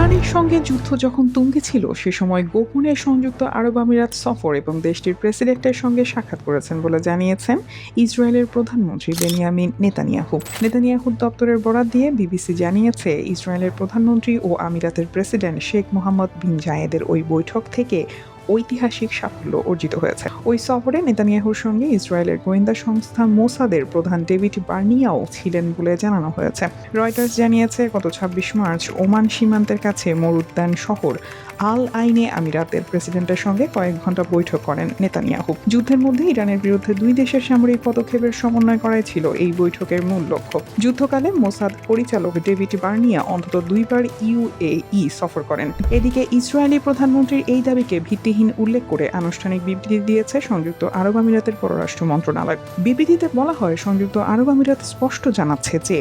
ইরানের সঙ্গে যুদ্ধ যখন তুঙ্গে ছিল সে সময় গোপনে সংযুক্ত আরব আমিরাত সফর এবং দেশটির প্রেসিডেন্টের সঙ্গে সাক্ষাৎ করেছেন বলে জানিয়েছেন ইসরায়েলের প্রধানমন্ত্রী বেনিয়ামিন নেতানিয়াহু। নেতানিয়াহুর দপ্তরের বরাত দিয়ে বিবিসি জানিয়েছে, ইসরায়েলের প্রধানমন্ত্রী ও আমিরাতের প্রেসিডেন্ট শেখ মোহাম্মদ বিন জায়েদের ওই বৈঠক থেকে ঐতিহাসিক সাফল্য অর্জিত হয়েছে। ওই সফরে নেতানিয়াহুর সঙ্গে ইসরায়েলের গোয়েন্দা সংস্থা মোসাদের প্রধান ডেভিড বার্নিয়াও ছিলেন বলে জানানো হয়েছে। রয়টার্স জানিয়েছে, গত ২৬ মার্চ ওমান সীমান্তের কাছে মরুদ্যান শহর আল আইনে আমিরাতের প্রেসিডেন্টের সঙ্গে কয়েক ঘন্টা বৈঠক করেন নেতানিয়াহু। যুদ্ধের মধ্যে ইরানের বিরুদ্ধে দুই দেশের সামরিক পদক্ষেপের সমন্বয় করাই ছিল এই বৈঠকের মূল লক্ষ্য। যুদ্ধকালে মোসাদ পরিচালক ডেভিড বার্নিয়া অন্তত দুইবার ইউএই সফর করেন। এদিকে ইসরায়েলি প্রধানমন্ত্রীর এই দাবিকে ভিত্তিহীন উল্লেখ করে আনুষ্ঠানিক বিবৃতি দিয়েছে সংযুক্ত আরব আমিরাতের পররাষ্ট্র মন্ত্রণালয়। বিবৃতিতে বলা হয়, সংযুক্ত আরব আমিরাত স্পষ্ট জানাচ্ছে যে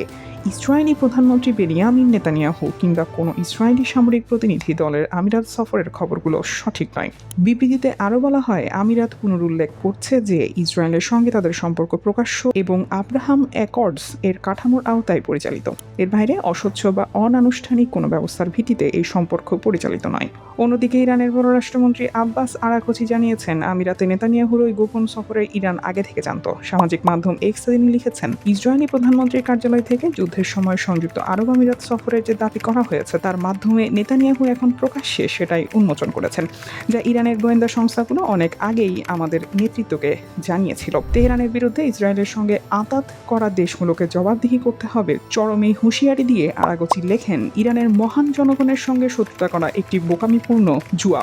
ইসরায়েলি প্রধানমন্ত্রী বেনিয়ামিন নেতানিয়াহু কিংবা কোনো ইসরায়েলি সামরিক প্রতিনিধি দলের আমিরাত সফরের খবরগুলো সঠিক নয়। বিবৃতিতে আরও বলা হয়, আমিরাত পুনরুল্লেখ করছে যে ইসরায়েলের সঙ্গে তাদের সম্পর্ক প্রকাশ্য এবং আব্রাহাম অ্যাকর্ডস এর কাঠামোর আওতায় পরিচালিত। এর বাইরে অস্বচ্ছ বা অনানুষ্ঠানিক কোনো ব্যবস্থার ভিত্তিতে এই সম্পর্ক পরিচালিত নয়। অন্যদিকে ইরানের পররাষ্ট্রমন্ত্রী আব্বাস আরাকচি জানিয়েছেন, আমিরাতে নেতানিয়াহুর ওই গোপন সফরে ইরান আগে থেকে জানত। সামাজিক মাধ্যম এক্সে তিনি লিখেছেন, ইসরায়েলি প্রধানমন্ত্রীর কার্যালয় থেকে যুদ্ধের সময় সংযুক্ত আরব আমিরাত সফরের যে দাবি করা হয়েছে তার মাধ্যমে নেতানিয়াহু এখন প্রকাশ্যে সেটাই উন্মোচন করেছেন, যা ইরানের গোয়েন্দা সংস্থাগুলো অনেক আগেই আমাদের নেতৃত্বকে জানিয়েছিল। তেহরানের বিরুদ্ধে ইসরায়েলের সঙ্গে আঁতাত করা দেশগুলোকে জবাবদিহি করতে হবে চরম এই হুঁশিয়ারি দিয়ে আরাকচি লেখেন, ইরানের মহান জনগণের সঙ্গে শত্রুতা করা একটি বোকামিপূর্ণ জুয়া,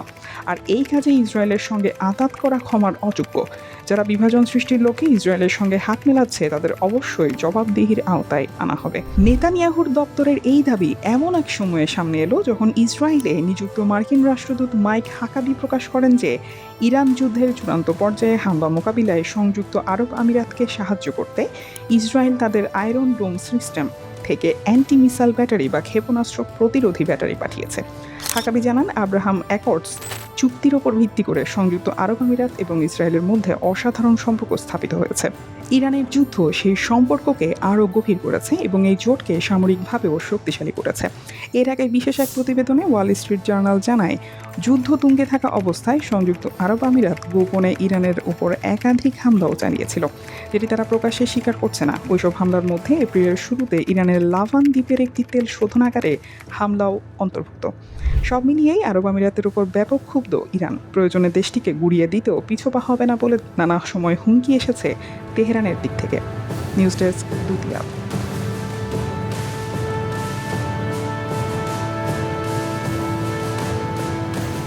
আর এই কাজে ইসরায়েলের সঙ্গে আঁতাত করা ক্ষমার অযোগ্য। যারা বিভাজন সৃষ্টির লক্ষ্যে ইসরায়েলের সঙ্গে হাত মেলাচ্ছে তাদের অবশ্যই জবাবদিহির আওতায় আনা হবে। নেতানিয়াহুর দপ্তরের এই দাবি এমন এক সময়ে সামনে এলো যখন ইসরায়েলে নিযুক্ত মার্কিন রাষ্ট্রদূত মাইক হাকাবি প্রকাশ করেন যে ইরান যুদ্ধের চূড়ান্ত পর্যায়ে হামলা মোকাবিলায় সংযুক্ত আরব আমিরাতকে সাহায্য করতে ইসরায়েল তাদের আয়রন ডোম সিস্টেম থেকে অ্যান্টি মিসাইল ব্যাটারি বা ক্ষেপণাস্ত্র প্রতিরোধী ব্যাটারি পাঠিয়েছে। হাকাবি জানান, আব্রাহাম অ্যাকর্ডস চুক্তির ওপর ভিত্তি করে সংযুক্ত আরব আমিরাত এবং ইসরায়েলের মধ্যে অসাধারণ সম্পর্ক স্থাপিত হয়েছে। ইরানের যুদ্ধ সেই সম্পর্ককে আরও গভীর করেছে এবং এই জোটকে সামরিকভাবেও শক্তিশালী করেছে। এর আগে বিশেষ এক প্রতিবেদনে ওয়াল স্ট্রিট জার্নাল জানায়, যুদ্ধ তুঙ্গে থাকা অবস্থায় সংযুক্ত আরব আমিরাত গোপনে ইরানের উপর একাধিক হামলাও চালিয়েছিল, যেটি তারা প্রকাশ্যে স্বীকার করছে না। ওইসব হামলার মধ্যে এপ্রিলের শুরুতে ইরানের লাভান দ্বীপের একটি তেল শোধনাগারে হামলাও অন্তর্ভুক্ত। সব মিলিয়েই আরব আমিরাতের উপর ব্যাপক ক্ষুব্ধ ইরান। প্রয়োজনে দেশটিকে গুড়িয়ে দিতেও পিছপা হবে না বলে নানা সময় হুমকি এসেছে তেহরানের দিক থেকে। নিউজ ডেস্ক, দুতিয়া।